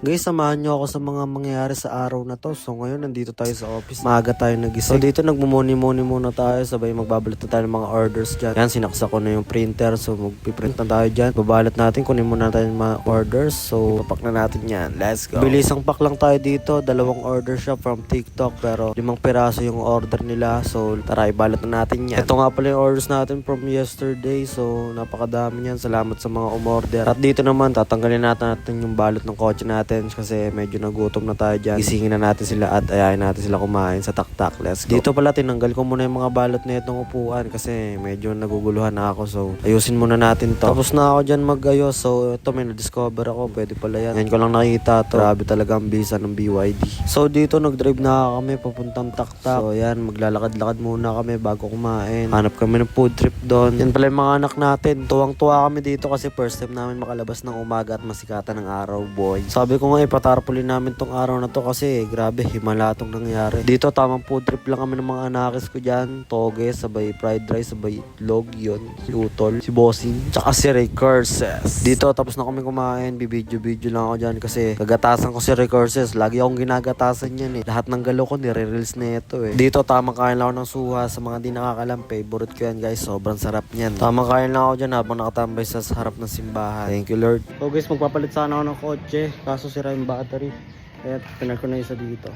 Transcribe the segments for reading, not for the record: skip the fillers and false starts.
Guys, samahan nyo ako sa mga mangyayari sa araw na to. So ngayon, nandito tayo sa office. Maaga tayo nagising. So dito, nagmumuni-muni muna tayo. Sabay magbabalot na tayo ng mga orders dyan. Yan, sinaksa ko na yung printer. So magpiprint na tayo dyan. Babalot natin, kunin muna tayo yung mga orders. So papak na natin yan. Let's go. Bilisang pack lang tayo dito. 2 order siya from TikTok. Pero 5 piraso yung order nila. So tara, ibalot na natin yan. Ito nga pala yung orders natin from yesterday. So napakadami yan. Salamat sa mga umorder. At dito naman, tatanggalin natin yung balot ng kotse natin. Kasi medyo nagutom na tayo dyan. Gisingin na natin sila at ayayin natin sila kumain sa taktak. Let's go. Dito pala, tinanggal ko muna yung mga balot na itong upuan. Kasi medyo naguguluhan na ako. So ayusin muna natin to. Tapos na ako dyan mag-ayos. So ito, may na-discover ako. Pwede pala yan. Ngayon ko lang nakita to. Grabe talaga ang bisa ng BYD. So dito, nag-drive na kami papuntang taktak. So yan, maglalakad-lakad muna kami bago kumain. Hanap kami ng food trip doon. Yan pala yung mga anak natin. Tuwang-tuwa kami dito kasi first time namin makalabas ng umaga at masikatan ng araw, boy. Sabi ko nga, ipatarpulin namin tong araw na to kasi grabe, himala tong nangyari. Dito, tamang food trip lang kami ng mga anakis ko dyan. Toge, sabay fried rice, sabay itlog, yun. Si Utol, si Bossing, tsaka si Ray Curses. Dito, tapos na kami kumain. Bibidyo-video lang ako dyan kasi gagatasan ko si Ray Curses. Lagi akong ginagatasan yan eh. Lahat ng galo ko, nire-reels na ito eh. Dito, tamang kain lang ako ng suha. Sa mga di nakakalam, favorite ko yan guys. Sobrang sarap niyan. Tamang kain lang ako dyan habang nakatambay sa harap ng simbahan. Thank you Lord. So guys, magpapalit sana ako ng kotse. Kaso sira yung battery. Kaya pinag ko na isa dito.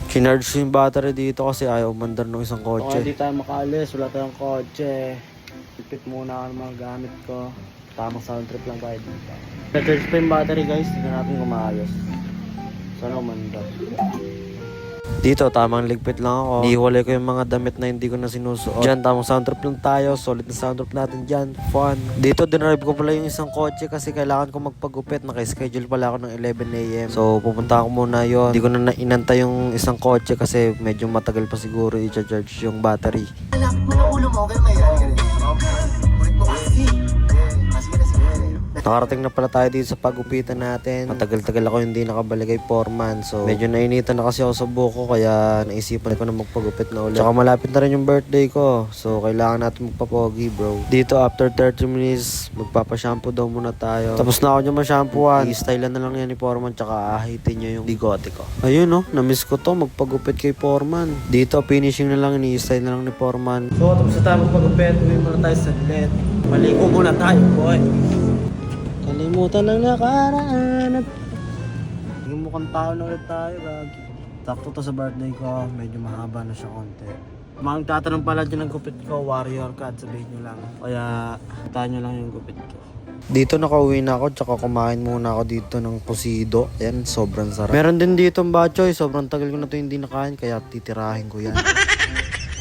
Kinarge yung battery dito kasi ayaw umandar ng isang kotse. Okay, di tayo makaalis. Wala tayong kotse. Ipit muna ako ng mga gamit ko. Tamang sound trip lang tayo dito. Na-charge pa yung battery guys. Tignan natin kung maayos. Sana umandar. Dito, tamang ligpit lang ako. Ihiwalay ko yung mga damit na hindi ko na sinusuot. Diyan, tamang sound trip lang tayo. Solid na sound trip natin dyan. Fun. Dito, dinrive ko pala yung isang kotse kasi kailangan ko magpagupit. Naka-schedule pala ako ng 11 a.m. So, pupunta ako muna yon. Hindi ko na inantay yung isang kotse kasi medyo matagal pa siguro i-charge yung battery. Alam mo na ulo mo, pero may yan. Ulit mo kasi. Nakarating na pala tayo dito sa pagupitan natin. Matagal-tagal ako hindi nakabalik kay Foreman. So medyo nainitan na kasi ako sa buko kaya naisipan ko na magpagupit na ulit. Tsaka malapit na rin yung birthday ko. So kailangan natin magpapogi bro. Dito after 30 minutes magpapashampoo daw muna tayo. Tapos na ako niya ma-shampooan. I-stylean na lang yan ni Foreman tsaka ahitin niya yung bigote ko. Ayun oh, na-miss ko to magpagupit kay Foreman. Dito finishing na lang, ini-style na lang ni Foreman. So tapos na tayo magpagupit. Uwi muna tayo sa net. Maligo muna tayo boy. Kalimutan ng nakaraan at yung mukhang tao na ulit tayo gagi. Sakto to sa birthday ko, medyo mahaba na siya konti. Mga tatanong pala dyan ng gupit ko, warrior ka at sabihin nyo lang. Kaya tayo nyo lang yung gupit ko. Dito nakauwi na ako, tsaka kumain muna ako dito ng pusido. Ayan, sobrang sarap. Meron din dito ang bachoy, sobrang tagal ko na to hindi nakain kaya titirahin ko yan.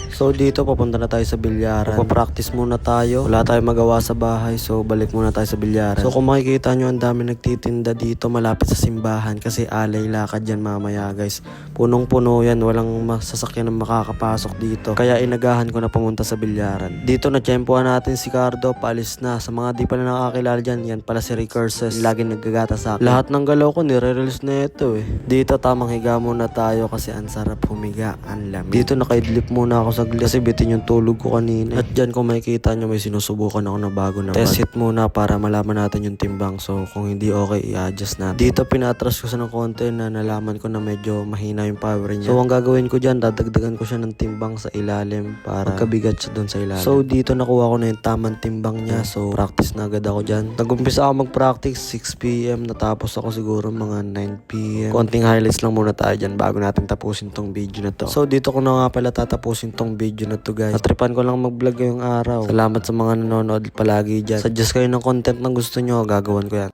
So dito papunta na tayo sa bilyaran. Magpa-practice muna tayo. Wala tayong magawa sa bahay so balik muna tayo sa bilyaran. So kung makikita nyo ang dami nagtitinda dito malapit sa simbahan kasi alay lakad yan mamaya guys. Punong-puno yan. Walang masasakyan na makakapasok dito. Kaya inagahan ko na pumunta sa bilyaran. Dito na tiyempohan natin si Cardo. Paalis na. Sa mga di pa na nakakilala dyan, yan pala si Recurses. Laging naggagata sa akin. Lahat ng galaw ko nire-release na ito eh. Dito tamang higa muna tayo kasi ang sarap humiga. Ang lamig. Dito nakaidlip muna ako sa kasi bitin yung tulog ko kanina. At dyan kung makikita nyo may sinusubukan ako na bago na test hit muna para malaman natin yung timbang. So kung hindi okay, i-adjust natin. Dito pinatras ko sa ng konti na nalaman ko na medyo mahina yung power niya. So ang gagawin ko dyan, dadagdagan ko siya ng timbang sa ilalim para magkabigat siya dun sa ilalim. So dito nakuha ko na yung tamang timbang niya. So practice na agad ako dyan. Nag-umpisa ako mag-practice 6 p.m. Natapos ako siguro mga 9 p.m. Konting highlights lang muna tayo dyan bago natin tapusin tong video na to. So dito ko na nga pala tatapusin tong video na to guys. Natripan ko lang mag-vlog ngayong araw. Salamat sa mga nanonood palagi dyan. Suggest kayo ng content na gusto nyo, gagawan ko yan.